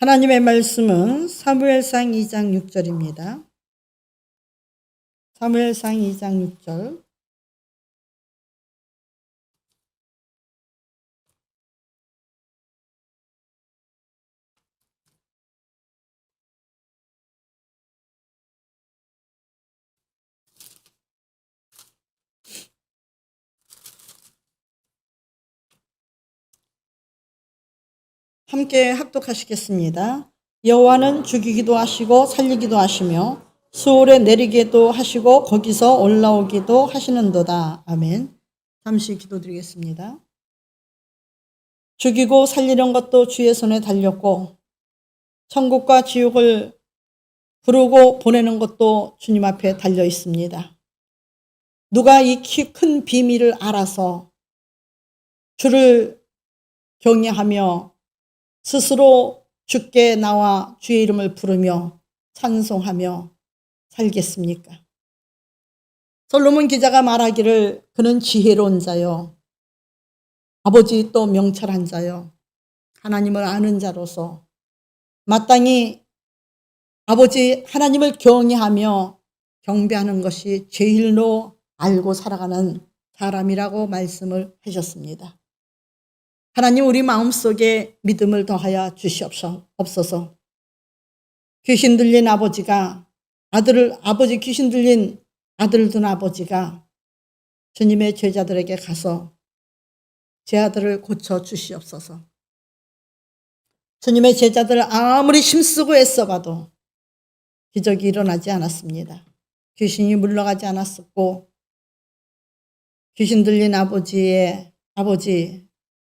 하나님의 말씀은 사무엘상 2장 6절입니다. 사무엘상 2장 6절. 함께 합독하시겠습니다. 여호와는 죽이기도 하시고 살리기도 하시며 수월에 내리기도 하시고 거기서 올라오기도 하시는도다. 아멘. 잠시 기도드리겠습니다. 죽이고 살리는 것도 주의 손에 달렸고 천국과 지옥을 부르고 보내는 것도 주님 앞에 달려 있습니다. 누가 이 큰 비밀을 알아서 주를 경외하며 스스로 주께 나와 주의 이름을 부르며 찬송하며 살겠습니까? 솔로몬 기자가 말하기를 그는 지혜로운 자요 아버지 또 명철한 자요 하나님을 아는 자로서 마땅히 아버지 하나님을 경외하며 경배하는 것이 제일로 알고 살아가는 사람이라고 말씀을 하셨습니다. 하나님 우리 마음속에 믿음을 더하여 주시옵소서. 귀신 들린 아버지가 아버지 귀신 들린 아들 둔 아버지가 주님의 제자들에게 가서 제 아들을 고쳐 주시옵소서. 주님의 제자들 아무리 힘쓰고 애써봐도 기적이 일어나지 않았습니다. 귀신이 물러가지 않았었고 귀신 들린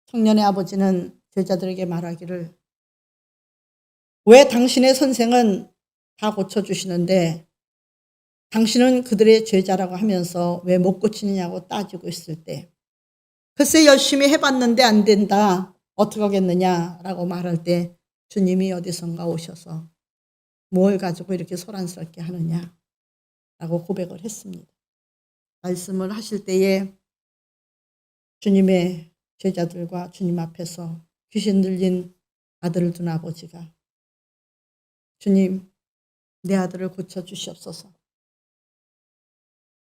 청년의 아버지는 제자들에게 말하기를 왜 당신의 선생은 다 고쳐주시는데 당신은 그들의 제자라고 하면서 왜 못 고치느냐고 따지고 있을 때 글쎄 열심히 해봤는데 안 된다. 어떻게 하겠느냐라고 말할 때 주님이 어디선가 오셔서 뭘 가지고 이렇게 소란스럽게 하느냐라고 고백을 했습니다. 말씀을 하실 때에 주님의 제자들과 주님 앞에서 귀신 들린 아들을 둔 아버지가 주님 내 아들을 고쳐 주시옵소서.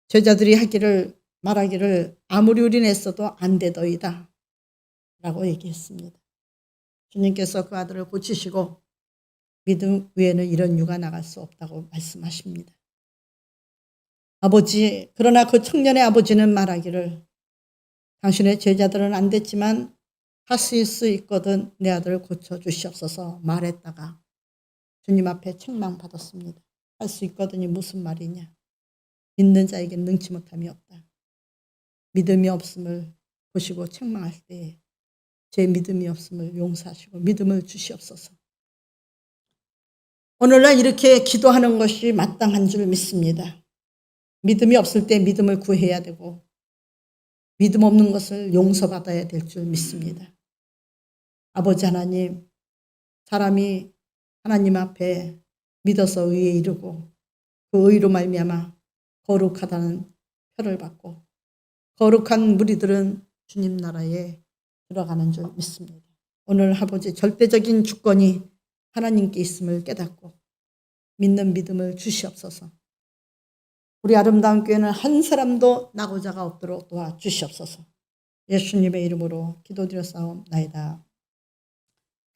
제자들이 말하기를 아무리 우린 애써도 안 되더이다 라고 얘기했습니다. 주님께서 그 아들을 고치시고 믿음 외에는 이런 유가 나갈 수 없다고 말씀하십니다. 그러나 그 청년의 아버지는 말하기를 당신의 제자들은 안 됐지만 하실 수 있거든 내 아들을 고쳐 주시옵소서 말했다가 주님 앞에 책망받았습니다. 할 수 있거든이 무슨 말이냐. 믿는 자에겐 능치 못함이 없다. 믿음이 없음을 보시고 책망할 때에 제 믿음이 없음을 용서하시고 믿음을 주시옵소서. 오늘날 이렇게 기도하는 것이 마땅한 줄 믿습니다. 믿음이 없을 때 믿음을 구해야 되고 믿음 없는 것을 용서받아야 될 줄 믿습니다. 아버지 하나님, 사람이 하나님 앞에 믿어서 의에 이르고 그 의로 말미암아 거룩하다는 표를 받고 거룩한 무리들은 주님 나라에 들어가는 줄 믿습니다. 오늘 아버지 절대적인 주권이 하나님께 있음을 깨닫고 믿는 믿음을 주시옵소서. 우리 아름다운 교회는 한 사람도 나고자가 없도록 도와주시옵소서. 예수님의 이름으로 기도드렸사옵나이다.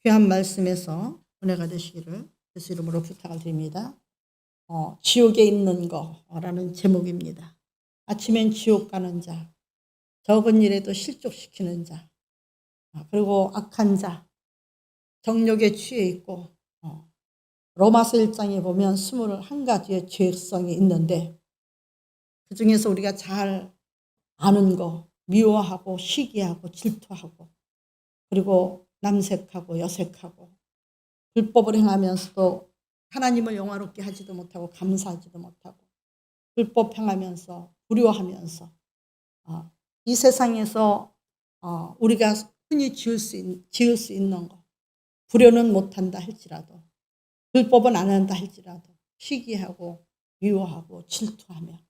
귀한 말씀에서 은혜가 되시기를 예수 이름으로 부탁을 드립니다. 지옥에 있는 거라는 제목입니다. 아침엔 지옥 가는 자, 적은 일에도 실족시키는 자, 그리고 악한 자, 정욕에 취해 있고 로마서 1장에 보면 21가지의 죄성이 있는데 그중에서 우리가 잘 아는 거 미워하고 시기하고 질투하고 그리고 남색하고 여색하고 불법을 행하면서도 하나님을 영화롭게 하지도 못하고 감사하지도 못하고 불법 행하면서 불효하면서 이 세상에서 우리가 흔히 지을 수 있는 거 불효는 못한다 할지라도 불법은 안 한다 할지라도 시기하고 미워하고 질투하며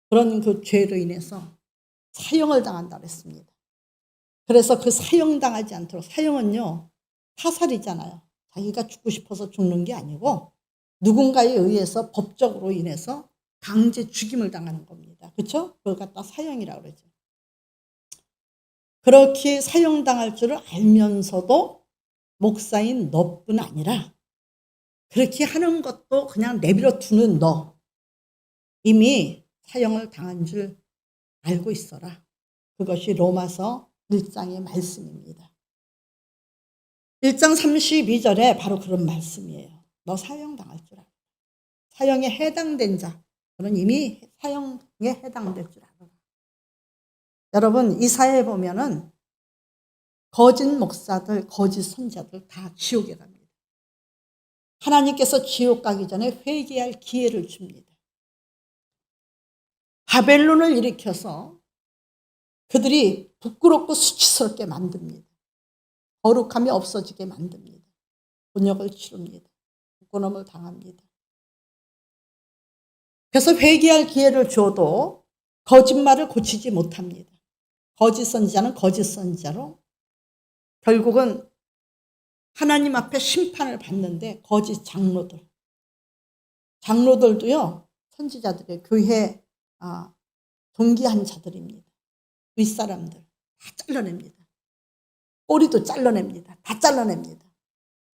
그런 그 죄로 인해서 사형을 당한다고 했습니다. 그래서 그 사형당하지 않도록 사형은요 사살이잖아요. 자기가 죽고 싶어서 죽는 게 아니고 누군가에 의해서 법적으로 인해서 강제 죽임을 당하는 겁니다. 그렇죠? 그걸 갖다 사형이라고 그러죠. 그렇게 사형당할 줄을 알면서도 목사인 너뿐 아니라 그렇게 하는 것도 그냥 내버려 두는 너 이미 사형을 당한 줄 알고 있어라. 그것이 로마서 1장의 말씀입니다. 1장 32절에 바로 그런 말씀이에요. 너 사형 당할 줄 알아. 사형에 해당된 자, 너는 이미 사형에 해당될 줄 알아. 여러분, 이 사회에 보면은 거짓 목사들, 거짓 선자들 다 지옥에 갑니다. 하나님께서 지옥 가기 전에 회개할 기회를 줍니다. 바벨론을 일으켜서 그들이 부끄럽고 수치스럽게 만듭니다. 거룩함이 없어지게 만듭니다. 곤욕을 치릅니다. 부끄러움을 당합니다. 그래서 회개할 기회를 줘도 거짓말을 고치지 못합니다. 거짓 선지자는 거짓 선지자로 결국은 하나님 앞에 심판을 받는데 거짓 장로들도요 선지자들의 교회 동기한 자들입니다. 윗사람들 다 잘라냅니다. 꼬리도 잘라냅니다. 다 잘라냅니다.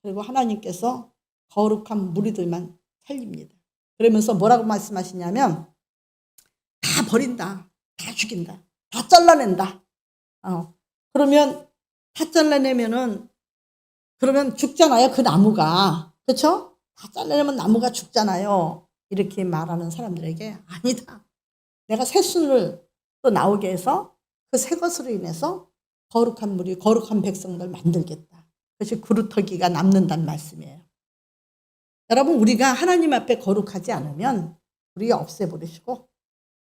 그리고 하나님께서 거룩한 무리들만 살립니다. 그러면서 뭐라고 말씀하시냐면 다 버린다. 다 죽인다. 다 잘라낸다. 그러면 다 잘라내면은 그러면 죽잖아요. 그 나무가. 그렇죠? 다 잘라내면 나무가 죽잖아요. 이렇게 말하는 사람들에게 아니다. 내가 새순을 또 나오게 해서 그 새 것으로 인해서 거룩한 무리, 거룩한 백성들 만들겠다. 그것이 그루터기가 남는다는 말씀이에요. 여러분, 우리가 하나님 앞에 거룩하지 않으면 우리 없애버리시고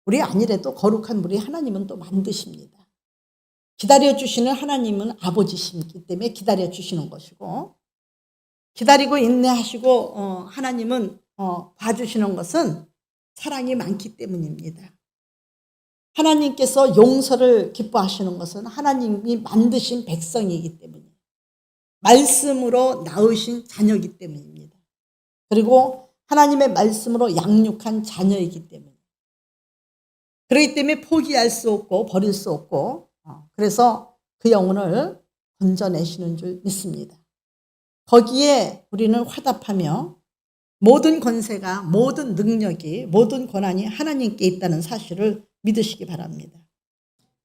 우리 아니래도 거룩한 무리 하나님은 또 만드십니다. 기다려주시는 하나님은 아버지시기 때문에 기다려주시는 것이고 기다리고 인내하시고 하나님은 봐주시는 것은 사랑이 많기 때문입니다. 하나님께서 용서를 기뻐하시는 것은 하나님이 만드신 백성이기 때문이에요. 말씀으로 낳으신 자녀이기 때문입니다. 그리고 하나님의 말씀으로 양육한 자녀이기 때문에 그렇기 때문에 포기할 수 없고 버릴 수 없고 그래서 그 영혼을 건져내시는 줄 믿습니다. 거기에 우리는 화답하며 모든 권세가 모든 능력이 모든 권한이 하나님께 있다는 사실을 믿으시기 바랍니다.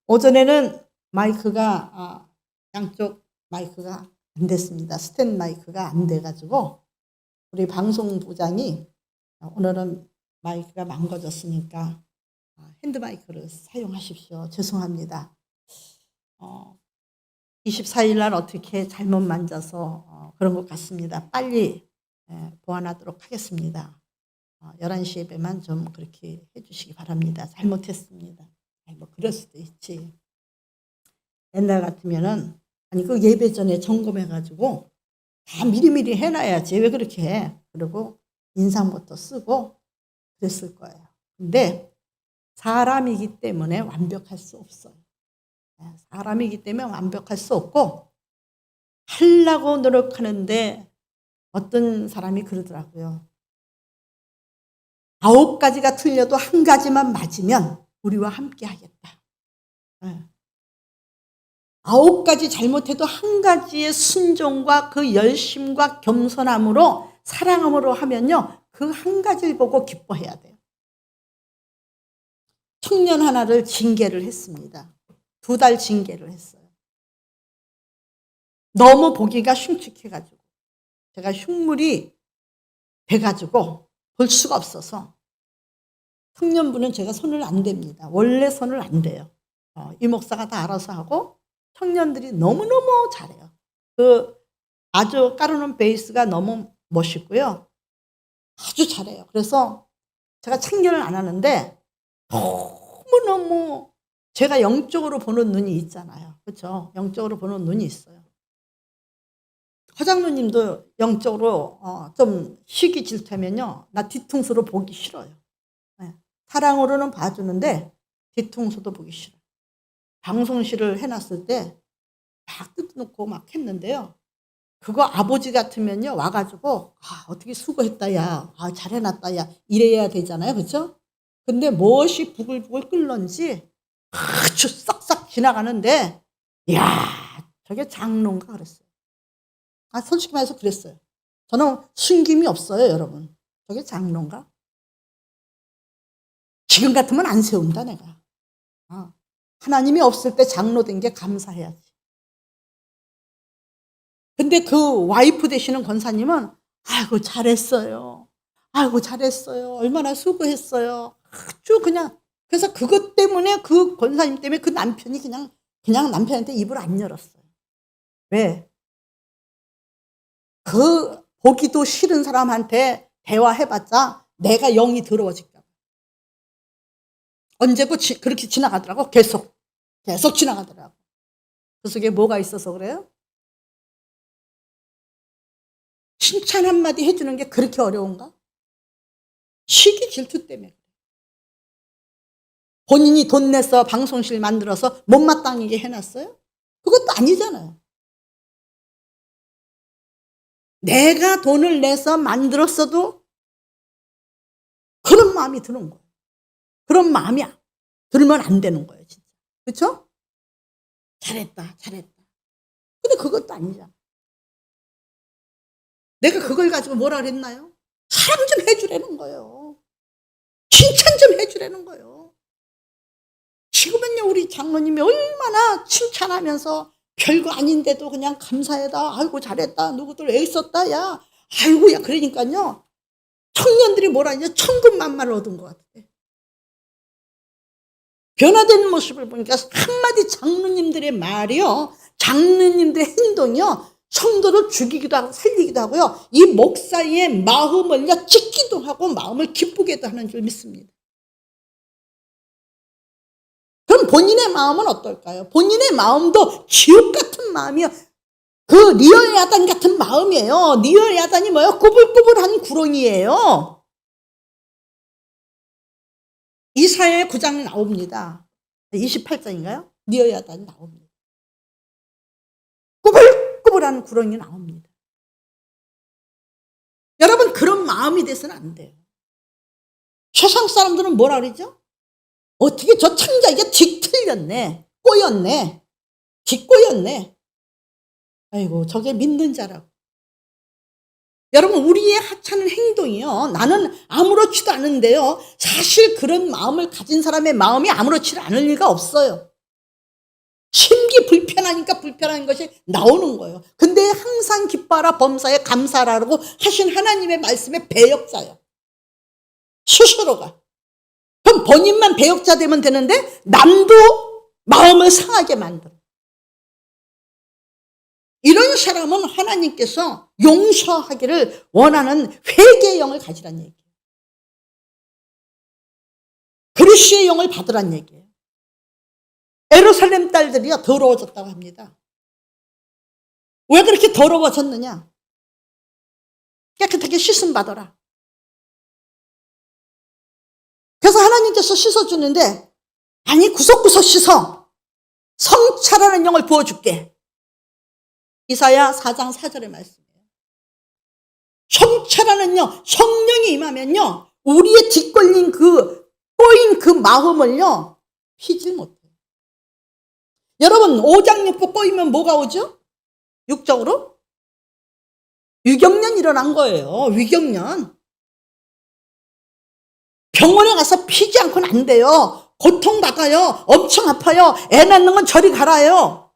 오전에는 마이크가 양쪽 마이크가 안 됐습니다. 스탠 마이크가 안 돼가지고 우리 방송부장이 오늘은 마이크가 망가졌으니까 핸드 마이크를 사용하십시오. 죄송합니다. 24일 날 어떻게 잘못 만져서 그런 것 같습니다. 빨리 보완하도록 하겠습니다. 11시 예배만 좀 그렇게 해주시기 바랍니다. 잘못했습니다. 뭐 그럴 수도 있지. 옛날 같으면은 아니 그 예배 전에 점검해가지고 다 미리미리 해놔야지 왜 그렇게 해. 그리고 인상부터 쓰고 그랬을 거예요. 근데 사람이기 때문에 완벽할 수 없어요. 사람이기 때문에 완벽할 수 없고 하려고 노력하는데 어떤 사람이 그러더라고요. 9가지가 틀려도 한 가지만 맞으면 우리와 함께 하겠다. 9가지 잘못해도 한 가지의 순종과 그 열심과 겸손함으로 사랑함으로 하면요. 그 한 가지를 보고 기뻐해야 돼요. 청년 하나를 징계를 했습니다. 2달 징계를 했어요. 너무 보기가 흉측해가지고 제가 흉물이 돼가지고 볼 수가 없어서 청년부는 제가 손을 안 댑니다. 원래 손을 안 대요. 이 목사가 다 알아서 하고 청년들이 너무너무 잘해요. 아주 깔아놓은 베이스가 너무 멋있고요. 아주 잘해요. 그래서 제가 참견을 안 하는데 너무너무 제가 영적으로 보는 눈이 있잖아요. 그렇죠? 영적으로 보는 눈이 있어요. 허장로님도 영적으로 좀 시기 질투하면요. 나 뒤통수로 보기 싫어요. 사랑으로는 봐주는데 뒤통수도 보기 싫어요. 방송실을 해놨을 때 막 뜯어놓고 막 했는데요. 그거 아버지 같으면요, 와가지고, 어떻게 수고했다, 야. 잘해놨다, 야. 이래야 되잖아요. 그죠? 근데 무엇이 부글부글 끓는지 아주 싹싹 지나가는데, 야 저게 장로인가 그랬어요. 솔직히 말해서 그랬어요. 저는 숨김이 없어요, 여러분. 저게 장로인가? 지금 같으면 안 세운다, 내가. 하나님이 없을 때 장로 된 게 감사해야지. 근데 그 와이프 되시는 권사님은 아이고 잘했어요. 아이고 잘했어요. 얼마나 수고했어요. 아주 그냥 그래서 그것 때문에 그 권사님 때문에 그 남편이 그냥 남편한테 입을 안 열었어요. 왜? 그 보기도 싫은 사람한테 대화해봤자 내가 영이 더러워질까 봐. 언제고 그렇게 지나가더라고. 계속 지나가더라고. 그 속에 뭐가 있어서 그래요? 칭찬 한마디 해주는 게 그렇게 어려운가? 시기 질투 때문에. 본인이 돈 내서 방송실 만들어서 못마땅하게 해놨어요? 그것도 아니잖아요. 내가 돈을 내서 만들었어도 그런 마음이 드는 거예요. 그런 마음이 들면 안 되는 거예요, 진짜. 그렇죠? 잘했다. 근데 그것도 아니잖아. 내가 그걸 가지고 뭐라 그랬나요? 사랑 좀 해주라는 거예요. 칭찬 좀 해주라는 거예요. 지금은요, 우리 장로님이 얼마나 칭찬하면서 별거 아닌데도 그냥 감사해다. 아이고 잘했다. 누구들 애썼다. 야. 아이고 야. 그러니까요. 청년들이 뭐라 하냐. 천군만마를 얻은 것 같아. 변화된 모습을 보니까 한마디 장로님들의 말이요. 장로님들의 행동이요. 성도를 죽이기도 하고 살리기도 하고요. 이 목사의 마음을 찢기도 하고 마음을 기쁘게도 하는 줄 믿습니다. 그럼 본인의 마음은 어떨까요? 본인의 마음도 지옥 같은 마음이요. 그 리얼 야단 같은 마음이에요. 리얼 야단이 뭐예요? 꾸불꾸불한 구렁이에요. 이사야 9장 나옵니다. 28장인가요? 리얼 야단이 나옵니다. 꾸불꾸불한 구렁이 나옵니다. 여러분 그런 마음이 돼서는 안 돼요. 세상 사람들은 뭐라 그러죠? 어떻게 저 창자기가 뒤틀렸네. 꼬였네. 뒤꼬였네. 아이고 저게 믿는 자라고. 여러분 우리의 하찮은 행동이요. 나는 아무렇지도 않은데요. 사실 그런 마음을 가진 사람의 마음이 아무렇지 않을 리가 없어요. 심기 불편하니까 불편한 것이 나오는 거예요. 근데 항상 기뻐하라 범사에 감사하라고 하신 하나님의 말씀의 배역자예요. 스스로가. 그럼 본인만 배역자 되면 되는데 남도 마음을 상하게 만들어. 이런 사람은 하나님께서 용서하기를 원하는 회개의 영을 가지란 얘기예요. 그리스도의 영을 받으란 얘기예요. 예루살렘 딸들이요 더러워졌다고 합니다. 왜 그렇게 더러워졌느냐? 깨끗하게 씻음 받아라. 그래서 하나님께서 씻어주는데 아니 구석구석 씻어. 성찰하는 영을 부어줄게. 이사야 4장 4절의 말씀이에요. 성찰하는 영, 성령이 임하면요 우리의 뒷걸린 꼬인 그 마음을요 피질 못해요. 여러분 5장 6부 꼬이면 뭐가 오죠? 육적으로? 위경련 일어난 거예요. 위경련. 병원에 가서 피지 않고는 안 돼요. 고통받아요. 엄청 아파요. 애 낳는 건 저리 가라요.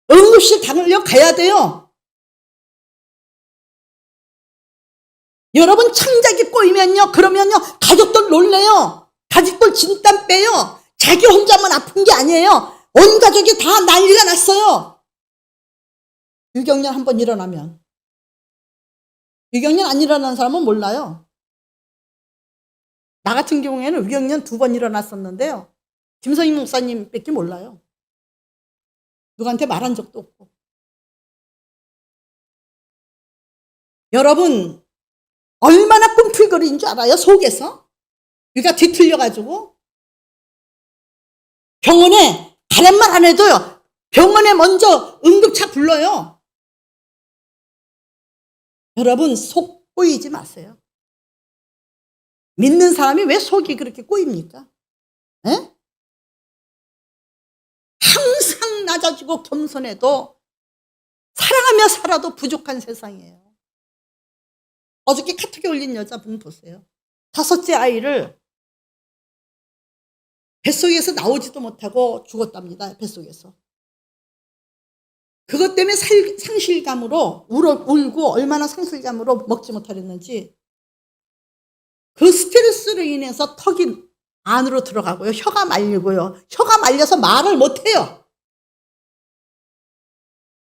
응급실 가야 돼요. 여러분 창작이 꼬이면요. 그러면요. 가족들 놀래요. 가족들 진땀 빼요. 자기 혼자만 아픈 게 아니에요. 온 가족이 다 난리가 났어요. 위경련 한번 일어나면. 위경련 안 일어나는 사람은 몰라요. 나 같은 경우에는 위경련 2번 일어났었는데요. 김성희 목사님 밖에 몰라요. 누구한테 말한 적도 없고. 여러분 얼마나 꿈틀거리는 줄 알아요? 속에서. 위가 뒤틀려가지고. 병원에 가란 말 안 해도요. 병원에 먼저 응급차 불러요. 여러분 속 꼬이지 마세요. 믿는 사람이 왜 속이 그렇게 꼬입니까? 에? 항상 낮아지고 겸손해도 사랑하며 살아도 부족한 세상이에요. 어저께 카톡에 올린 여자분 보세요. 5째 아이를 뱃속에서 나오지도 못하고 죽었답니다. 뱃속에서. 그것 때문에 상실감으로 울고 얼마나 상실감으로 먹지 못하랬는지 그 스트레스로 인해서 턱이 안으로 들어가고요. 혀가 말리고요. 혀가 말려서 말을 못해요.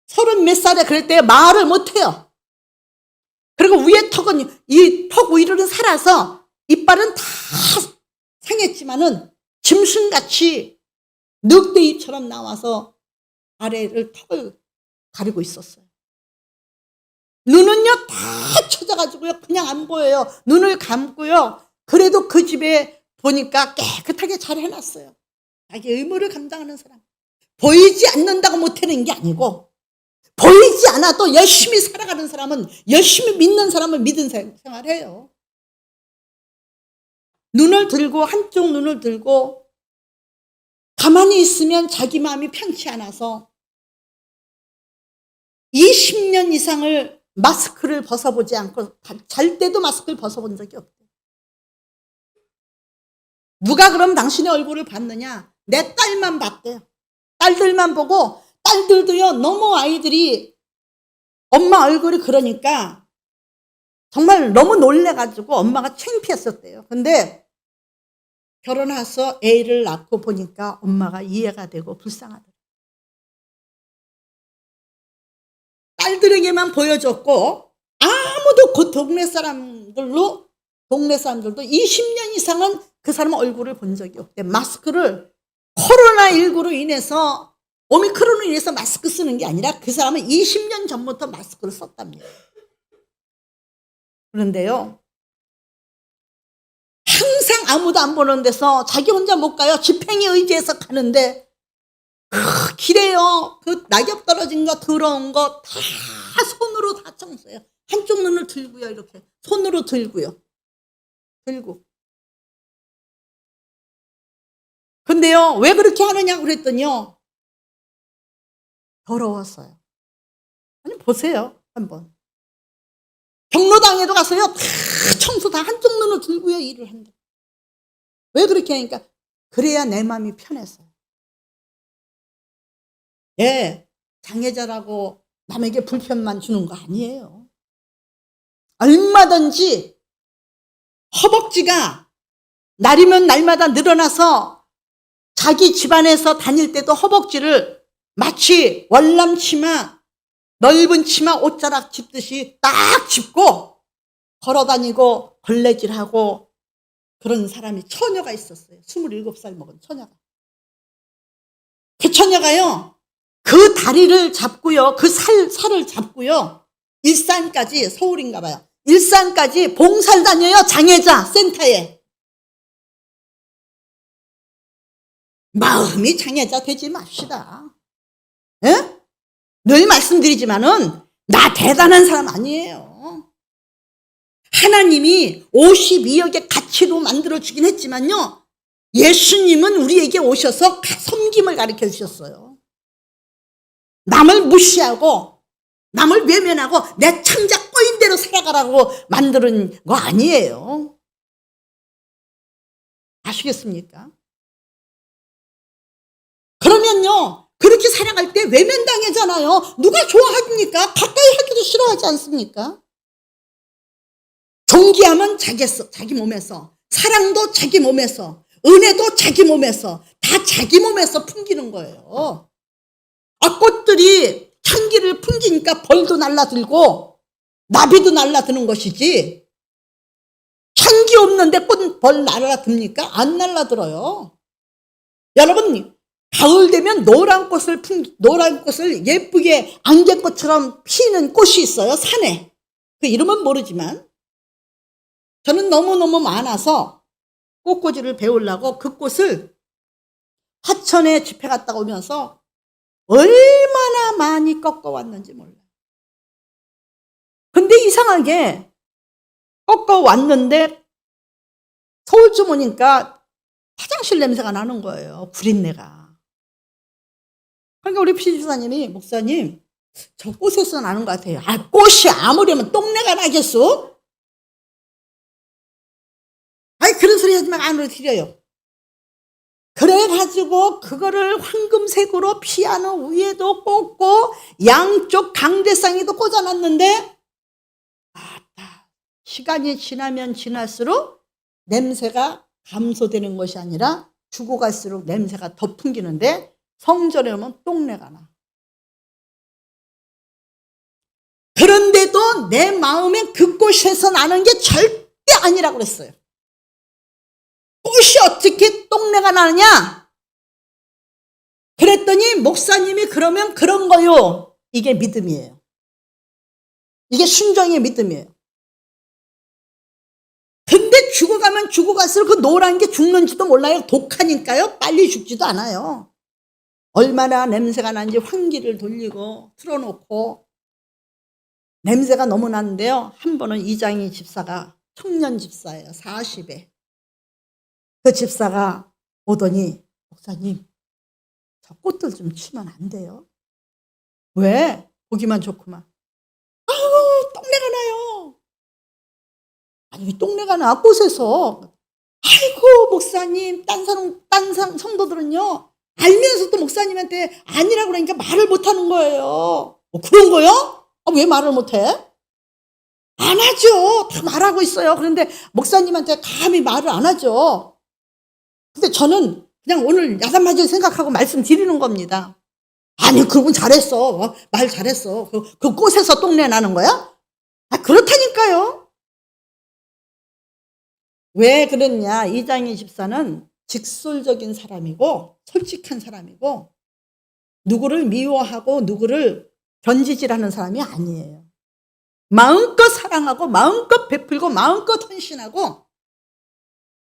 30 몇 살에 그럴 때 말을 못해요. 그리고 위에 턱은 이 턱 위로는 살아서 이빨은 다 상했지만은 짐승같이 늑대입처럼 나와서 아래를 턱을 가리고 있었어요. 눈은요 다 쳐져가지고요 그냥 안 보여요. 눈을 감고요. 그래도 그 집에 보니까 깨끗하게 잘 해놨어요. 자기 의무를 감당하는 사람. 보이지 않는다고 못하는 게 아니고 보이지 않아도 열심히 살아가는 사람은 열심히 믿는 사람은 믿은 생활해요. 눈을 들고 한쪽 눈을 들고 가만히 있으면 자기 마음이 편치 않아서 20년 이상을 마스크를 벗어보지 않고 잘 때도 마스크를 벗어본 적이 없대요. 누가 그럼 당신의 얼굴을 봤느냐? 내 딸만 봤대요. 딸들만 보고 딸들도요 너무 아이들이 엄마 얼굴이 그러니까 정말 너무 놀래가지고 엄마가 창피했었대요. 근데 결혼해서 애를 낳고 보니까 엄마가 이해가 되고 불쌍하더라고요. 딸들에게만 보여줬고 아무도 그 동네 사람들도 20년 이상은 그 사람 얼굴을 본 적이 없대. 마스크를 코로나19로 인해서 오미크론으로 인해서 마스크 쓰는 게 아니라 그 사람은 20년 전부터 마스크를 썼답니다. 그런데요 항상 아무도 안 보는 데서 자기 혼자 못 가요. 지팽이 의지해서 가는데 그 길에요 그 낙엽 떨어진 거 더러운 거 다 손으로 다 청소해요. 한쪽 눈을 들고요. 이렇게 손으로 들고요. 근데요 왜 그렇게 하느냐고 그랬더니요 더러웠어요. 아니 보세요 한번. 경로당에도 가서요 다 청소 다 한쪽 눈을 들고요 일을 한다. 왜 그렇게 하니까 그래야 내 마음이 편했어요. 예, 장애자라고 남에게 불편만 주는 거 아니에요. 얼마든지 허벅지가 날이면 날마다 늘어나서 자기 집안에서 다닐 때도 허벅지를 마치 월남치마 넓은 치마 옷자락 짚듯이 딱 짚고 걸어다니고 걸레질하고 그런 사람이 처녀가 있었어요. 27살 먹은 처녀가. 그 처녀가요 그 다리를 잡고요 그 살을 잡고요 일산까지 서울인가 봐요. 일산까지 봉사를 다녀요. 장애자 센터에. 마음이 장애자 되지 맙시다. 에? 늘 말씀드리지만은 나 대단한 사람 아니에요. 하나님이 52억의 가치로 만들어주긴 했지만요 예수님은 우리에게 오셔서 섬김을 가르쳐 주셨어요. 남을 무시하고 남을 외면하고 내 창작 꼬인 대로 살아가라고 만드는 거 아니에요. 아시겠습니까? 그러면요 그렇게 살아갈 때 외면당하잖아요. 누가 좋아합니까? 가까이 하기도 싫어하지 않습니까? 존귀함은 자기 몸에서, 사랑도 자기 몸에서, 은혜도 자기 몸에서, 다 자기 몸에서 풍기는 거예요. 꽃들이 향기를 풍기니까 벌도 날라들고 나비도 날라드는 것이지 향기 없는데 벌 날라듭니까? 안 날라들어요. 여러분 가을 되면 노란 꽃을 예쁘게 안개꽃처럼 피는 꽃이 있어요. 산에. 그 이름은 모르지만 저는 너무너무 많아서 꽃꽂이를 배우려고 그 꽃을 하천에 집회 갔다 오면서 얼마나 많이 꺾어왔는지 몰라요. 근데 이상하게 꺾어 왔는데 서울쯤 오니까 화장실 냄새가 나는 거예요. 구린내가. 그러니까 우리 피지사님이 목사님 저 꽃에서 나는 것 같아요. 아, 꽃이 아무리면 똥내가 나겠어? 아니 그런 소리 하지 말고 안으로 들여요. 그래가지고 그거를 황금색으로 피아노 위에도 꽂고 양쪽 강대상에도 꽂아놨는데 시간이 지나면 지날수록 냄새가 감소되는 것이 아니라 죽어갈수록 냄새가 더 풍기는데 성전에 오면 똥내가 나. 그런데도 내 마음에 그 꽃에서 나는 게 절대 아니라고 그랬어요. 꽃이 어떻게 똥내가 나느냐? 그랬더니 목사님이 그러면 그런 거요. 이게 믿음이에요. 이게 순종의 믿음이에요. 근데 죽어가면 죽어갈수록 그 노란 게 죽는지도 몰라요. 독하니까요. 빨리 죽지도 않아요. 얼마나 냄새가 나는지 환기를 돌리고 틀어놓고 냄새가 너무 나는데요. 한 번은 이장희 집사가 청년 집사예요. 40에. 그 집사가 오더니 목사님 저 꽃들 좀 치면 안 돼요? 왜? 보기만 좋구만. 아유 똥내가 나요. 아니 똥내가 나 꽃에서. 아이고 목사님 딴 성도들은요 알면서도 목사님한테 아니라고 그러니까 말을 못하는 거예요. 그런 거요? 왜 말을 못해? 안 하죠. 다 말하고 있어요. 그런데 목사님한테 감히 말을 안 하죠. 근데 저는 그냥 오늘 야단맞이 생각하고 말씀드리는 겁니다. 아니 그분 잘했어. 말 잘했어. 그 꽃에서 똥내 나는 거야? 그렇다니까요. 왜 그랬냐? 이장희 집사는 직설적인 사람이고 솔직한 사람이고 누구를 미워하고 누구를 견지질하는 사람이 아니에요. 마음껏 사랑하고 마음껏 베풀고 마음껏 헌신하고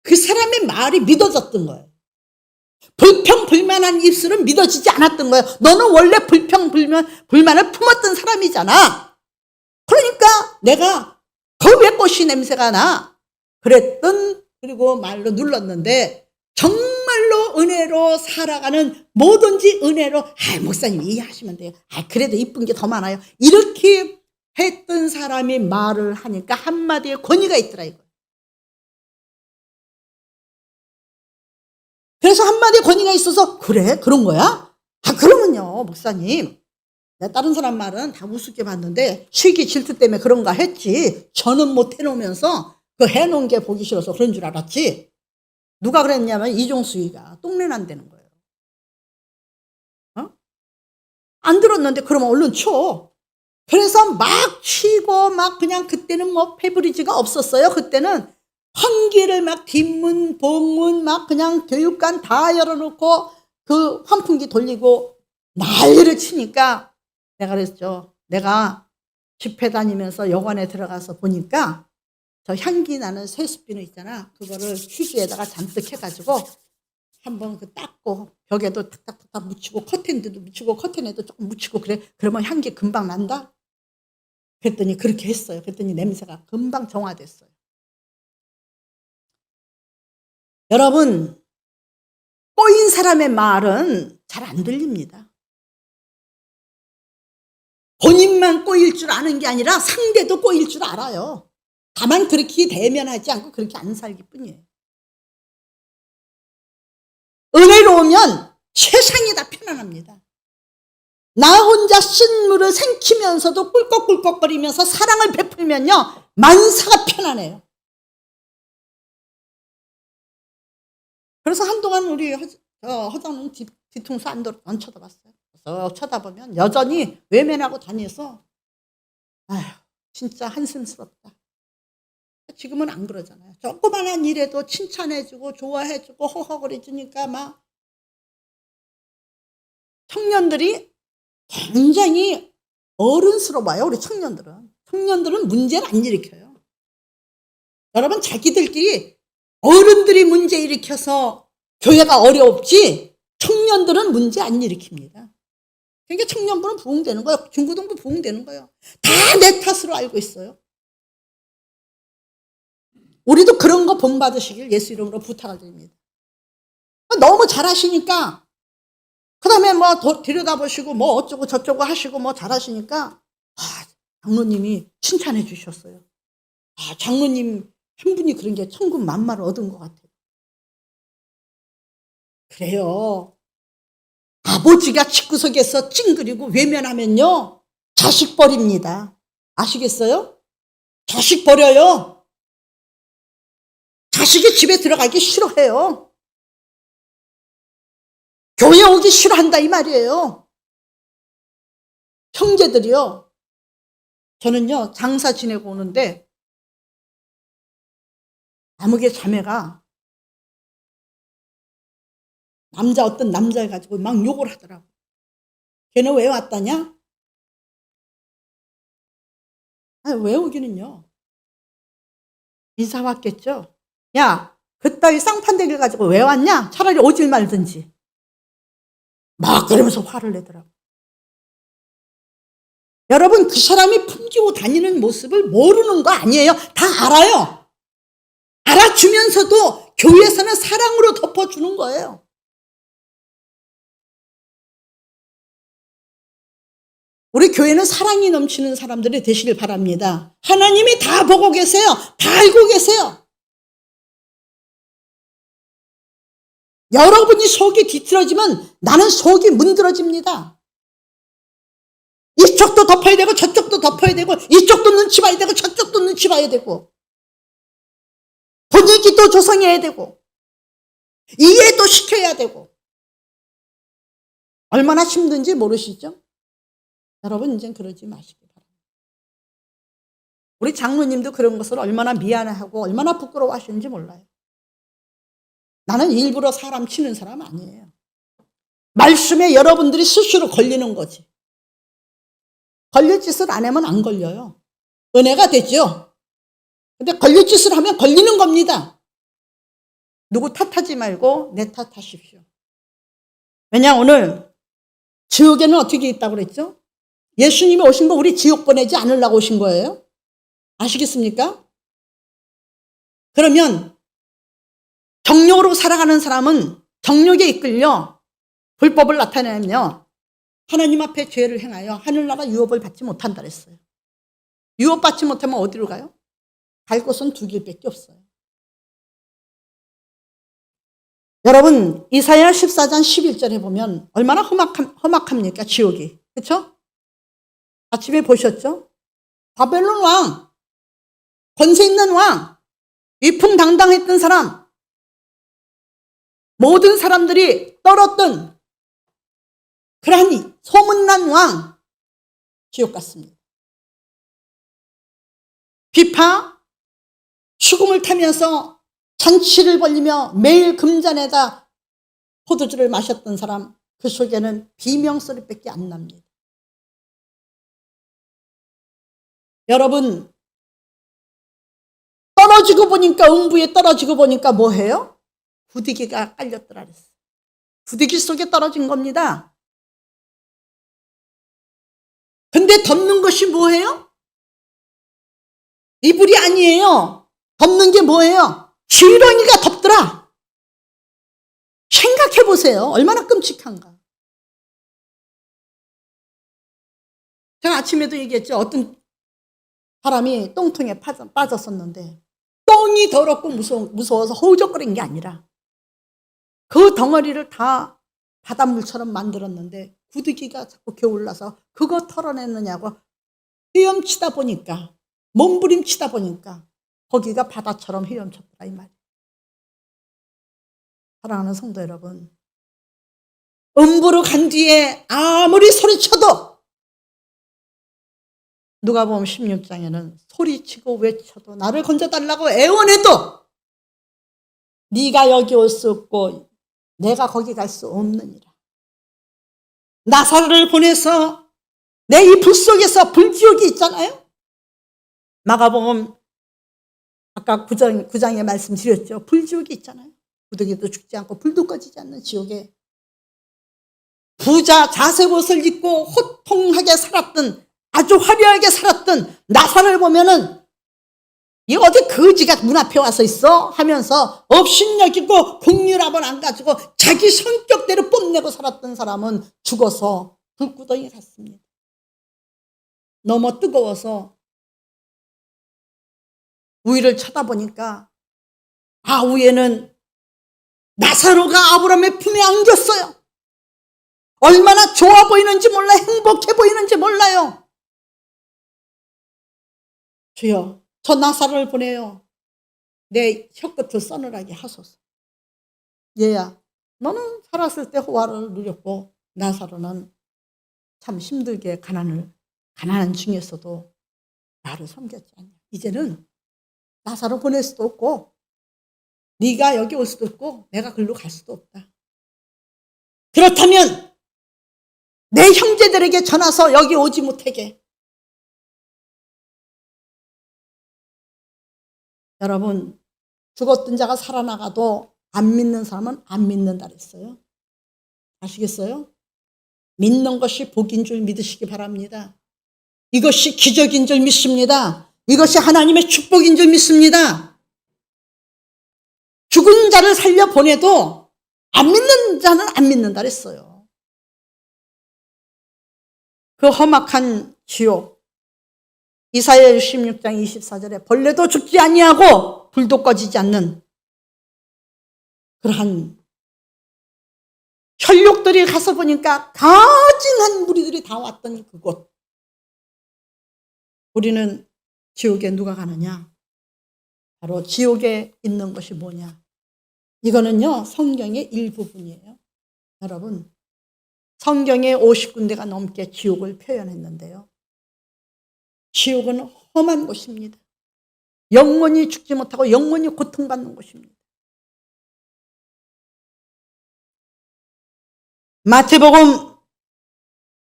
그 사람의 말이 믿어졌던 거예요. 불평불만한 입술은 믿어지지 않았던 거예요. 너는 원래 불평불만을 품었던 사람이잖아. 그러니까 내가 왜 꽃이 냄새가 나? 그랬던 그리고 말로 눌렀는데 정말로 은혜로 살아가는 뭐든지 은혜로 목사님 이해하시면 돼요. 그래도 이쁜 게 더 많아요. 이렇게 했던 사람이 말을 하니까 한마디에 권위가 있더라 이거. 그래서 한마디에 권위가 있어서 그래? 그런 거야? 그러면요 목사님 내가 다른 사람 말은 다 우습게 봤는데 시기 질투 때문에 그런가 했지 저는 못 해놓으면서 그 해놓은 게 보기 싫어서 그런 줄 알았지. 누가 그랬냐면 이종수이가 똥내 난다는 거예요. 안 들었는데 그러면 얼른 쳐. 그래서 막 치고 막 그냥 그때는 뭐 페브리즈가 없었어요. 그때는 환기를 막 뒷문 복문 막 그냥 교육관 다 열어놓고 그 환풍기 돌리고 난리를 치니까 내가 그랬죠. 내가 집회 다니면서 여관에 들어가서 보니까 저 향기 나는 세숫비누 있잖아. 그거를 휴지에다가 잔뜩 해가지고 한번 그 닦고 벽에도 탁탁탁탁 묻히고 커튼에도 묻히고 커튼에도 조금 묻히고 그래. 그러면 향기 금방 난다. 그랬더니 그렇게 했어요. 그랬더니 냄새가 금방 정화됐어요. 여러분 꼬인 사람의 말은 잘 안 들립니다. 본인만 꼬일 줄 아는 게 아니라 상대도 꼬일 줄 알아요. 다만 그렇게 대면하지 않고 그렇게 안 살기 뿐이에요. 은혜로 오면 세상이 다 편안합니다. 나 혼자 쓴물을 생기면서도 꿀꺽꿀꺽거리면서 사랑을 베풀면요 만사가 편안해요. 그래서 한동안 우리 허장은 뒤통수 안 쳐다봤어요. 그래서 쳐다보면 여전히 외면하고 다녀서 아휴 진짜 한심스럽다. 지금은 안 그러잖아요. 조그만한 일에도 칭찬해주고 좋아해주고 허허거려주니까 막 청년들이 굉장히 어른스러워요. 우리 청년들은 문제를 안 일으켜요. 여러분 자기들끼리 어른들이 문제 일으켜서 교회가 어렵지 청년들은 문제 안 일으킵니다. 그러니까 청년부는 부흥되는 거예요. 중고등부 부흥되는 거예요. 다 내 탓으로 알고 있어요. 우리도 그런 거 본받으시길 예수 이름으로 부탁을 드립니다. 너무 잘하시니까 그 다음에 뭐 들여다보시고 뭐 어쩌고 저쩌고 하시고 뭐 잘하시니까 장로님이 칭찬해 주셨어요. 장로님 한 분이 그런 게 천군만마를 얻은 것 같아요. 그래요. 아버지가 집구석에서 찡그리고 외면하면요 자식 버립니다. 아시겠어요? 자식 버려요. 자식이 집에 들어가기 싫어해요. 교회 오기 싫어한다 이 말이에요. 형제들이요. 저는요 장사 지내고 오는데 아무개 자매가 어떤 남자 가지고 막 욕을 하더라고. 걔는 왜 왔다냐? 왜 오기는요. 인사 왔겠죠. 야, 그따위 쌍판대기를 가지고 왜 왔냐? 차라리 오질 말든지. 막 그러면서 화를 내더라고. 여러분 그 사람이 품기고 다니는 모습을 모르는 거 아니에요. 다 알아요. 알아주면서도 교회에서는 사랑으로 덮어주는 거예요. 우리 교회는 사랑이 넘치는 사람들이 되시길 바랍니다. 하나님이 다 보고 계세요. 다 알고 계세요. 여러분이 속이 뒤틀어지면 나는 속이 문드러집니다. 이쪽도 덮어야 되고 저쪽도 덮어야 되고 이쪽도 눈치 봐야 되고 저쪽도 눈치 봐야 되고 분위기도 조성해야 되고 이해도 시켜야 되고 얼마나 힘든지 모르시죠? 여러분 이젠 그러지 마시기 바랍니다. 우리 장로님도 그런 것을 얼마나 미안해하고 얼마나 부끄러워하시는지 몰라요. 나는 일부러 사람 치는 사람 아니에요. 말씀에 여러분들이 스스로 걸리는 거지. 걸릴 짓을 안 하면 안 걸려요. 은혜가 되죠. 근데 걸릴 짓을 하면 걸리는 겁니다. 누구 탓하지 말고 내 탓하십시오. 왜냐 오늘 지옥에는 어떻게 있다고 그랬죠? 예수님이 오신 거 우리 지옥 보내지 않으려고 오신 거예요. 아시겠습니까? 그러면 정욕으로 살아가는 사람은 정욕에 이끌려 불법을 나타내며 하나님 앞에 죄를 행하여 하늘나라 유업을 받지 못한다 그랬어요. 유업 받지 못하면 어디로 가요? 갈 곳은 두 길밖에 없어요. 여러분 이사야 14장 11절에 보면 얼마나 험악합니까 지옥이. 그렇죠? 아침에 보셨죠? 바벨론 왕, 권세 있는 왕, 위풍당당했던 사람, 모든 사람들이 떨었던 그러한 소문난 왕, 지옥 같습니다. 비파, 죽음을 타면서 잔치를 벌리며 매일 금잔에다 포도주를 마셨던 사람, 그 속에는 비명소리밖에 안 납니다. 여러분 떨어지고 보니까 음부에 떨어지고 보니까 뭐해요? 부득이가 깔렸더라 그랬어요. 부득이 속에 떨어진 겁니다. 근데 덮는 것이 뭐예요? 이불이 아니에요. 덮는 게 뭐예요? 지렁이가 덮더라. 생각해 보세요. 얼마나 끔찍한가. 제가 아침에도 얘기했죠. 어떤 사람이 똥통에 빠졌었는데 똥이 더럽고 무서워서 허우적거린 게 아니라 그 덩어리를 다 바닷물처럼 만들었는데 구더기가 자꾸 겨울나서 그거 털어내느냐고 헤엄치다 보니까 몸부림치다 보니까 거기가 바다처럼 헤엄쳤더라 이 말이에요. 사랑하는 성도 여러분, 음부로 간 뒤에 아무리 소리쳐도 누가복음 16장에는 소리치고 외쳐도 나를 건져달라고 애원해도 네가 여기 올 수 없고 내가 거기 갈 수 없느니라. 나사로를 보내서 내 이 불 속에서 불지옥이 있잖아요. 마가복음 아까 9장에 말씀드렸죠. 불지옥이 있잖아요. 구더기도 죽지 않고 불도 꺼지지 않는 지옥에 부자 자색 옷을 입고 호통하게 살았던 아주 화려하게 살았던 나사로를 보면은 이 어디 거지가 문 앞에 와서 있어? 하면서 업신여기고 국률합을 안 가지고 자기 성격대로 뽐내고 살았던 사람은 죽어서 불구덩이에 갔습니다. 너무 뜨거워서 위를 쳐다보니까 위에는 나사로가 아브라함의 품에 안겼어요. 얼마나 좋아 보이는지 몰라요. 행복해 보이는지 몰라요. 주여, 저 나사로를 보내요. 내 혀끝을 서늘하게 하소서. 얘야, 너는 살았을 때 호화를 누렸고 나사로는 참 힘들게 가난한 중에서도 나를 섬겼지 않냐. 이제는 나사로 보낼 수도 없고 네가 여기 올 수도 없고 내가 글로 갈 수도 없다. 그렇다면 내 형제들에게 전화서 여기 오지 못하게. 여러분, 죽었던 자가 살아나가도 안 믿는 사람은 안 믿는다 그랬어요. 아시겠어요? 믿는 것이 복인 줄 믿으시기 바랍니다. 이것이 기적인 줄 믿습니다. 이것이 하나님의 축복인 줄 믿습니다. 죽은 자를 살려보내도 안 믿는 자는 안 믿는다 그랬어요. 그 험악한 지옥, 이사야 66장 24절에 벌레도 죽지 아니하고 불도 꺼지지 않는 그러한 혈육들이 가서 보니까 가진한 무리들이 다 왔던 그곳. 우리는 지옥에 누가 가느냐? 바로 지옥에 있는 것이 뭐냐? 이거는요, 성경의 일부분이에요. 여러분, 성경에 50군데가 넘게 지옥을 표현했는데요. 지옥은 험한 곳입니다. 영원히 죽지 못하고 영원히 고통받는 곳입니다. 마태복음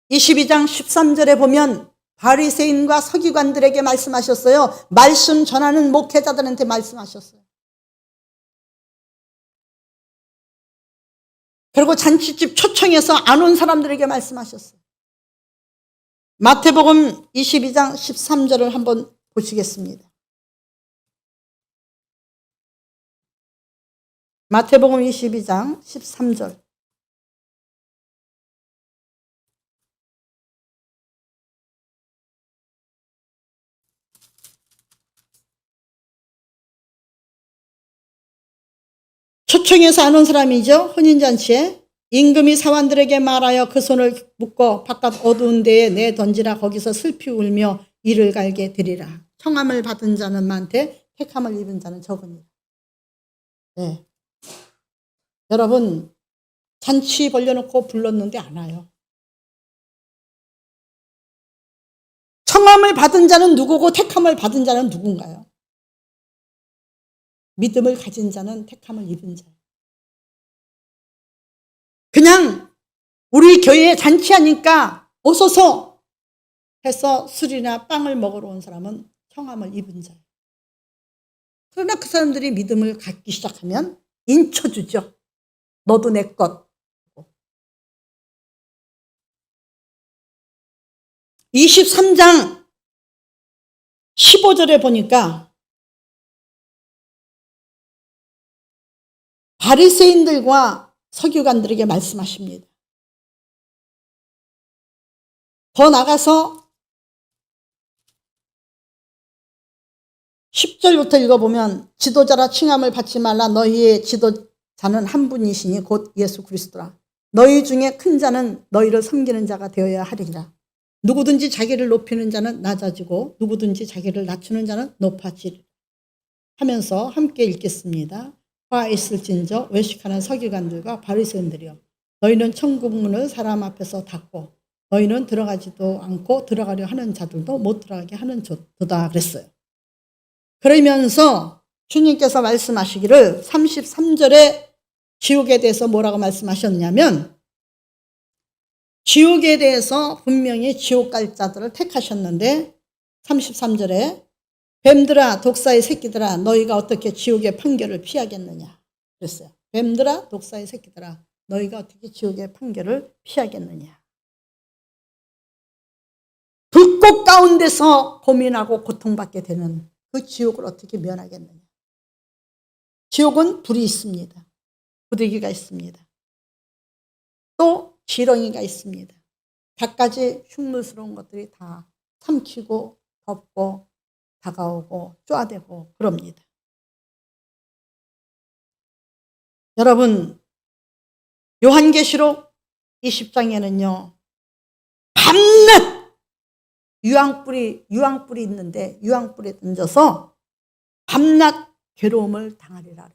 22장 13절에 보면 바리새인과 서기관들에게 말씀하셨어요. 말씀 전하는 목회자들한테 말씀하셨어요. 그리고 잔치집 초청해서 안 온 사람들에게 말씀하셨어요. 마태복음 22장 13절을 한번 보시겠습니다. 마태복음 22장 13절. 초청해서 안 온 사람이죠. 혼인잔치에. 임금이 사환들에게 말하여 그 손을 묶어 바깥 어두운 데에 내던지라. 거기서 슬피 울며 이를 갈게 되리라. 청함을 받은 자는 많되 택함을 입은 자는 적으니라. 네. 여러분, 잔치 벌려놓고 불렀는데 안 와요. 청함을 받은 자는 누구고 택함을 받은 자는 누군가요? 믿음을 가진 자는 택함을 입은 자예요. 그냥 우리 교회에 잔치하니까 오소서 해서 술이나 빵을 먹으러 온 사람은 청함을 입은 자예요. 그러나 그 사람들이 믿음을 갖기 시작하면 인쳐주죠. 너도 내 것. 23장 15절에 보니까 바리새인들과 서기관들에게 말씀하십니다. 더 나가서 10절부터 읽어보면 지도자라 칭함을 받지 말라. 너희의 지도자는 한 분이시니 곧 예수 그리스도라. 너희 중에 큰 자는 너희를 섬기는 자가 되어야 하리라. 누구든지 자기를 높이는 자는 낮아지고 누구든지 자기를 낮추는 자는 높아지리라. 하면서 함께 읽겠습니다. 화 있을진저 외식하는 서기관들과 바리새인들이여, 너희는 천국 문을 사람 앞에서 닫고 너희는 들어가지도 않고 들어가려 하는 자들도 못 들어가게 하는 도다 그랬어요. 그러면서 주님께서 말씀하시기를 33절에 지옥에 대해서 뭐라고 말씀하셨냐면, 지옥에 대해서 분명히 지옥 갈 자들을 택하셨는데 33절에 뱀들아 독사의 새끼들아 너희가 어떻게 지옥의 판결을 피하겠느냐 그랬어요. 뱀들아 독사의 새끼들아 너희가 어떻게 지옥의 판결을 피하겠느냐. 불꽃 가운데서 고민하고 고통받게 되는 그 지옥을 어떻게 면하겠느냐. 지옥은 불이 있습니다. 부대기가 있습니다. 또 지렁이가 있습니다. 갖가지 흉물스러운 것들이 다 삼키고 덮고 다가오고 쪼아대고 그럽니다. 여러분, 요한계시록 20장에는요 밤낮 유황불이 있는데 유황불에 던져서 밤낮 괴로움을 당하리라.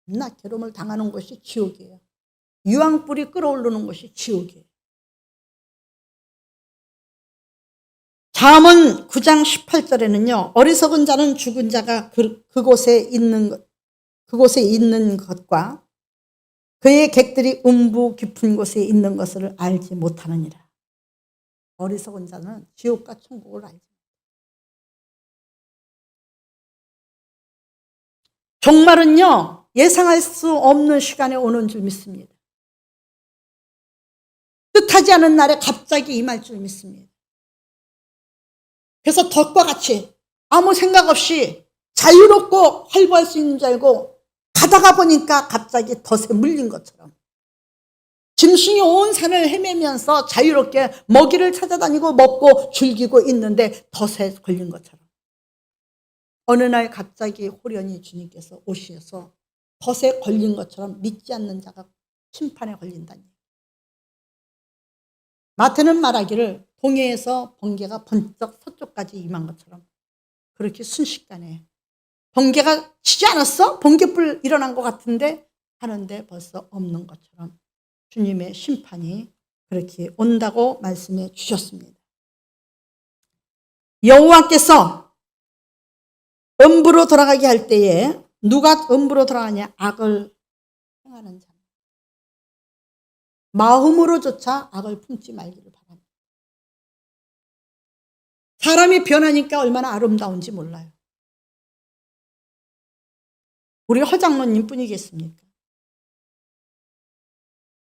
밤낮 괴로움을 당하는 것이 지옥이에요. 유황불이 끓어오르는 것이 지옥이에요. 잠언 9장 18절에는요 어리석은 자는 죽은 자가 그곳에 있는 것과 그의 객들이 음부 깊은 곳에 있는 것을 알지 못하느니라. 어리석은 자는 지옥과 천국을 알지 못합니다. 종말은요 예상할 수 없는 시간에 오는 줄 믿습니다. 뜻하지 않은 날에 갑자기 임할 줄 믿습니다. 그래서 덫과 같이 아무 생각 없이 자유롭고 활보할 수 있는 줄 알고 가다가 보니까 갑자기 덫에 물린 것처럼 짐승이 온 산을 헤매면서 자유롭게 먹이를 찾아다니고 먹고 즐기고 있는데 덫에 걸린 것처럼 어느 날 갑자기 호련히 주님께서 오셔서 덫에 걸린 것처럼 믿지 않는 자가 심판에 걸린다니. 마태는 말하기를 동해에서 번개가 번쩍 서쪽까지 임한 것처럼 그렇게 순식간에 번개가 치지 않았어? 번개불 일어난 것 같은데 하는데 벌써 없는 것처럼 주님의 심판이 그렇게 온다고 말씀해 주셨습니다. 여호와께서 음부로 돌아가게 할 때에 누가 음부로 돌아가냐? 악을 행하는 자. 마음으로조차 악을 품지 말기를 바랍니다. 사람이 변하니까 얼마나 아름다운지 몰라요. 우리 허장로님 뿐이겠습니까?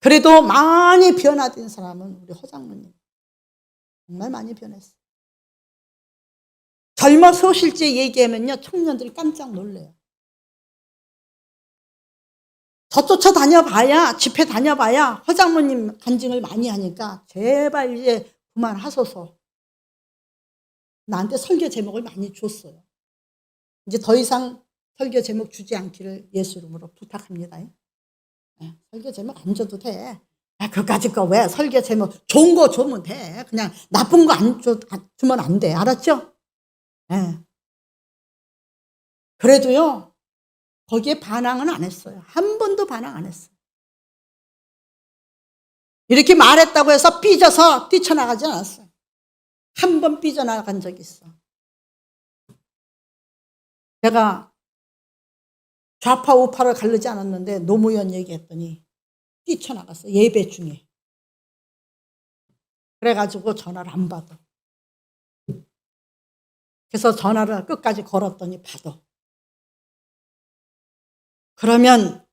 그래도 많이 변화된 사람은 우리 허장로님. 정말 많이 변했어요. 젊어서 실제 얘기하면요 청년들이 깜짝 놀래요. 저 쫓아 다녀봐야 집회 다녀봐야 허장로님 간증을 많이 하니까 제발 이제 그만하소서. 나한테 설교 제목을 많이 줬어요. 이제 더 이상 설교 제목 주지 않기를 예수 이름으로 부탁합니다. 네, 설교 제목 안 줘도 돼. 그까짓 거 왜 설교 제목 좋은 거 주면 돼. 그냥 나쁜 거 안 주면 안 돼. 알았죠? 네. 그래도요 거기에 반항은 안 했어요. 한 번도 반항 안 했어요. 이렇게 말했다고 해서 삐져서 뛰쳐나가지 않았어요. 한 번 삐져나간 적이 있어. 내가 좌파 우파를 가르지 않았는데 노무현 얘기했더니 뛰쳐나갔어. 예배 중에. 그래가지고 전화를 안 받아. 그래서 전화를 끝까지 걸었더니 받아. 그러면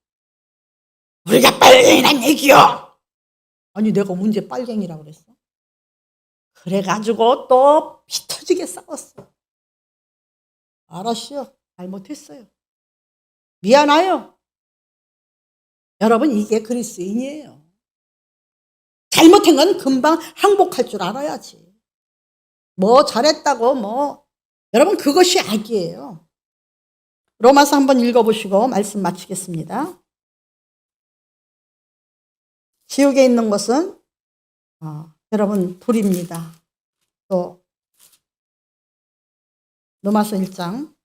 우리가 빨갱이란 얘기요. 아니 내가 언제 빨갱이라고 그랬어? 그래가지고 또 피 터지게 싸웠어. 알았어요. 잘못했어요. 미안해요. 여러분 이게 그리스도인이에요. 잘못한 건 금방 항복할 줄 알아야지. 뭐 잘했다고 뭐 여러분 그것이 악이에요. 로마서 한번 읽어보시고 말씀 마치겠습니다. 지옥에 있는 것은 여러분 불입니다. 또 로마서 1장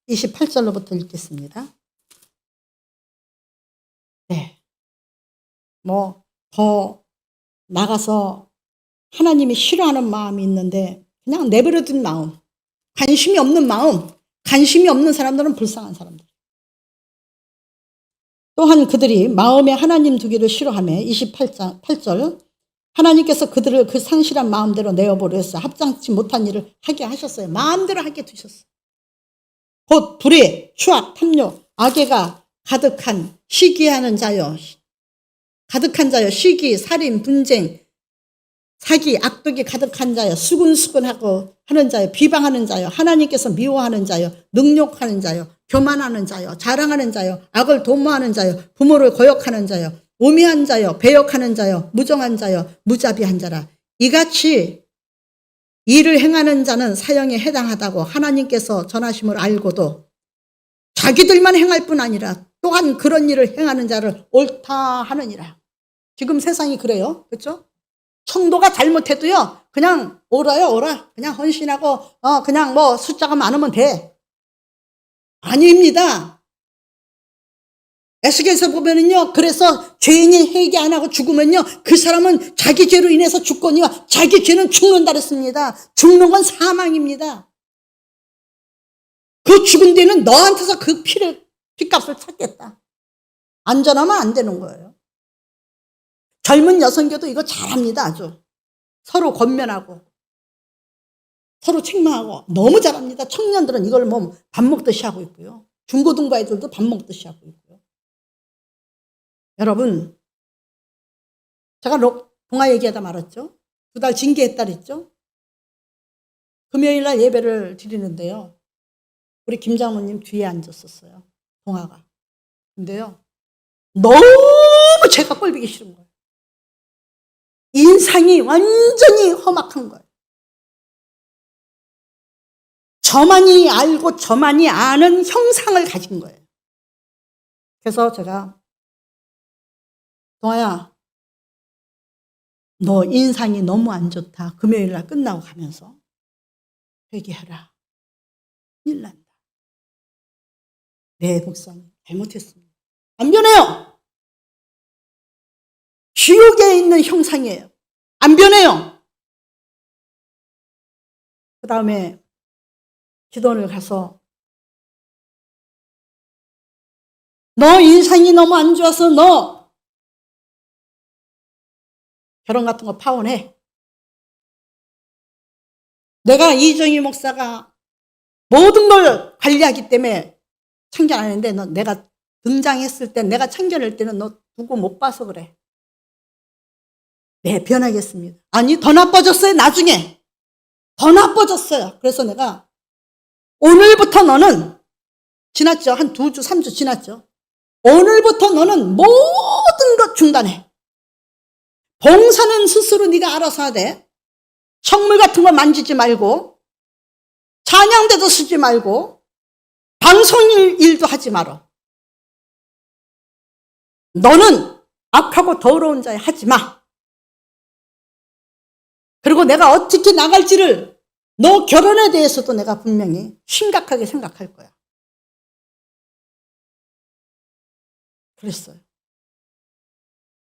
28절로부터 읽겠습니다. 네. 뭐 더 나가서 하나님이 싫어하는 마음이 있는데 그냥 내버려둔 마음, 관심이 없는 마음, 관심이 없는 사람들은 불쌍한 사람들. 또한 그들이 마음에 하나님 두기를 싫어하며 8절 하나님께서 그들을 그 상실한 마음대로 내어버렸어요. 합장치 못한 일을 하게 하셨어요. 마음대로 하게 두셨어요. 곧 불의, 추악, 탐욕, 악의가 가득한 시기하는 자여 가득한 자여, 시기, 살인, 분쟁, 사기, 악독이 가득한 자여, 수근수근하고 하는 자여, 비방하는 자여, 하나님께서 미워하는 자여, 능욕하는 자여, 교만하는 자여, 자랑하는 자여, 악을 도모하는 자여, 부모를 거역하는 자여, 우매한 자여, 배역하는 자여, 무정한 자여, 무자비한 자라. 이같이 일을 행하는 자는 사형에 해당하다고 하나님께서 전하심을 알고도 자기들만 행할 뿐 아니라 또한 그런 일을 행하는 자를 옳다 하느니라. 지금 세상이 그래요. 그렇죠? 성도가 잘못해도요, 그냥 옳아요, 옳아. 그냥 헌신하고, 그냥 뭐 숫자가 많으면 돼. 아닙니다. 에스겔서 보면은요, 그래서 죄인이 회개 안 하고 죽으면요, 그 사람은 자기 죄로 인해서 죽거니와 자기 죄는 죽는다 그랬습니다. 죽는 건 사망입니다. 그 죽은 뒤는 너한테서 그 피값을 찾겠다. 안전하면 안 되는 거예요. 젊은 여성교도 이거 잘합니다. 아주 서로 권면하고 서로 책망하고 너무 잘합니다. 청년들은 이걸 뭐 밥 먹듯이 하고 있고요. 중고등부 아이들도 밥 먹듯이 하고 있고요. 여러분, 제가 동아 얘기하다 말았죠. 2달 징계했다 그랬죠. 금요일 날 예배를 드리는데요, 우리 김 장로님 뒤에 앉았었어요. 동아가. 근데요, 너무 제가 꼴보기 싫은 거예요. 인상이 완전히 험악한 거예요. 저만이 알고 저만이 아는 형상을 가진 거예요. 그래서 제가, 동아야, 너 인상이 너무 안 좋다. 금요일 날 끝나고 가면서 회개해라. 큰일 난다. 네, 목사님, 잘못했습니다. 안 변해요. 지옥에 있는 형상이에요. 안 변해요. 그 다음에 기도원을 가서, 너 인상이 너무 안 좋아서 너 결혼 같은 거 파혼해. 내가 이정희 목사가 모든 걸 관리하기 때문에 참견 안 했는데, 너 내가 등장했을 때, 내가 참견할 때는 너 두고 못 봐서 그래. 네, 변하겠습니다. 아니, 더 나빠졌어요. 나중에 더 나빠졌어요. 그래서 내가 오늘부터 너는, 지났죠. 한 2주 3주 지났죠. 오늘부터 너는 모든 것 중단해. 봉사는 스스로 네가 알아서 하되, 성물 같은 거 만지지 말고, 찬양대도 쓰지 말고, 방송 일도 하지 마라. 너는 악하고 더러운 자에 하지 마. 그리고 내가 어떻게 나갈지를, 너 결혼에 대해서도 내가 분명히 심각하게 생각할 거야. 그랬어요.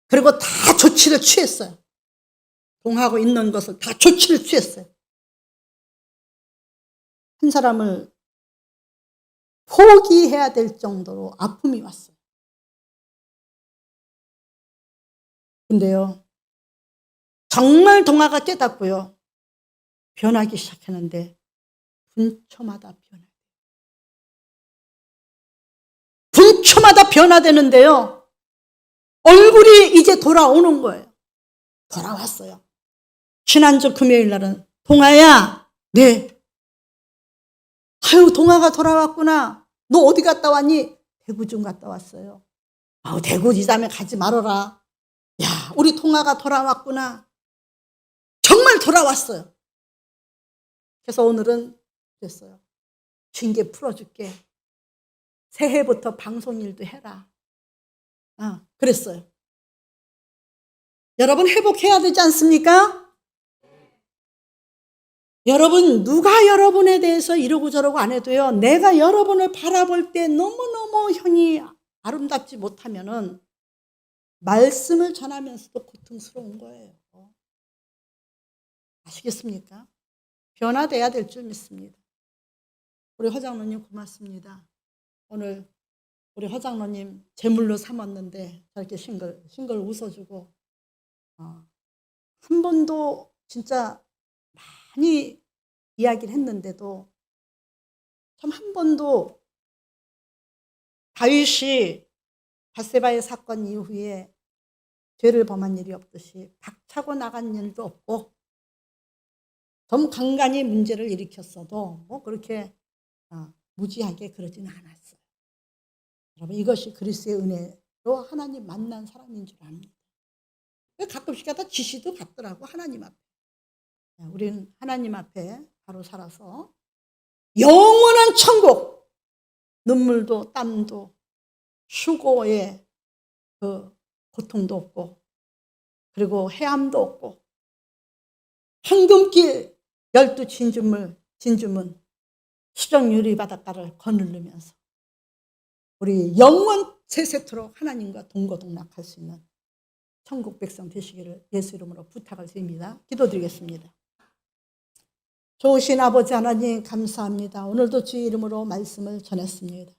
그리고 다 조치를 취했어요. 동하고 있는 것을 다 조치를 취했어요. 한 사람을 포기해야 될 정도로 아픔이 왔어요. 근데요, 정말 동아가 깨닫고요, 변하기 시작했는데 분초마다 변해요. 분초마다 변화되는데요, 얼굴이 이제 돌아오는 거예요. 돌아왔어요. 지난주 금요일 날은, 동아야, 네. 아유, 동아가 돌아왔구나. 너 어디 갔다 왔니? 대구 좀 갔다 왔어요. 아우, 대구 이 다음에 가지 말아라. 야, 우리 동아가 돌아왔구나. 정말 돌아왔어요. 그래서 오늘은 그랬어요. 징계 풀어줄게. 새해부터 방송일도 해라. 그랬어요. 여러분, 회복해야 되지 않습니까? 여러분, 누가 여러분에 대해서 이러고 저러고 안 해도요, 내가 여러분을 바라볼 때 너무너무 형이 아름답지 못하면은 말씀을 전하면서도 고통스러운 거예요. 아시겠습니까? 변화돼야 될 줄 믿습니다. 우리 허장로님 고맙습니다. 오늘 우리 허장로님 제물로 삼았는데 저렇게 싱글 웃어주고, 한 번도 진짜 많이 이야기를 했는데도 참 한 번도 다윗이 밧세바의 사건 이후에 죄를 범한 일이 없듯이 박차고 나간 일도 없고 좀 간간히 문제를 일으켰어도 뭐 그렇게 무지하게 그러지는 않았어요. 여러분 이것이 그리스도의 은혜로 하나님 만난 사람인 줄 압니다. 가끔씩 가다 지시도 받더라고 하나님 앞에. 우리는 하나님 앞에 바로 살아서 영원한 천국, 눈물도 땀도 수고의 그 고통도 없고 그리고 해함도 없고 황금길 12진주문 수정유리 바닷가를 거닐으면서 우리 영원 세세토록 하나님과 동거동락할 수 있는 천국 백성 되시기를 예수 이름으로 부탁을 드립니다. 기도드리겠습니다. 좋으신 아버지 하나님 감사합니다. 오늘도 주의 이름으로 말씀을 전했습니다.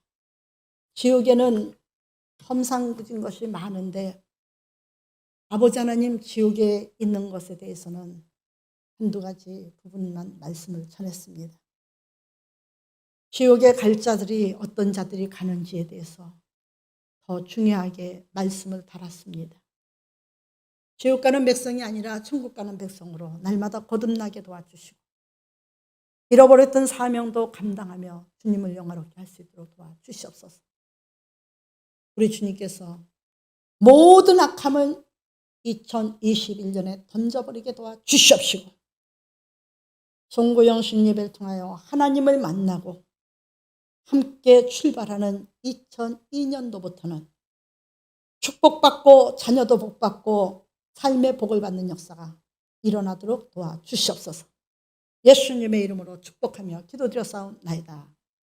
지옥에는 험상궂은 것이 많은데 아버지 하나님 지옥에 있는 것에 대해서는 한두 가지 부분만 말씀을 전했습니다. 지옥에 갈 자들이 어떤 자들이 가는지에 대해서 더 중요하게 말씀을 달았습니다. 지옥 가는 백성이 아니라 천국 가는 백성으로 날마다 거듭나게 도와주시고 잃어버렸던 사명도 감당하며 주님을 영화롭게 할 수 있도록 도와주시옵소서. 우리 주님께서 모든 악함을 2021년에 던져버리게 도와주시옵시고 송구영신 예배를 통하여 하나님을 만나고 함께 출발하는 2002년도부터는 축복받고 자녀도 복받고 삶의 복을 받는 역사가 일어나도록 도와주시옵소서. 예수님의 이름으로 축복하며 기도드렸사옵나이다.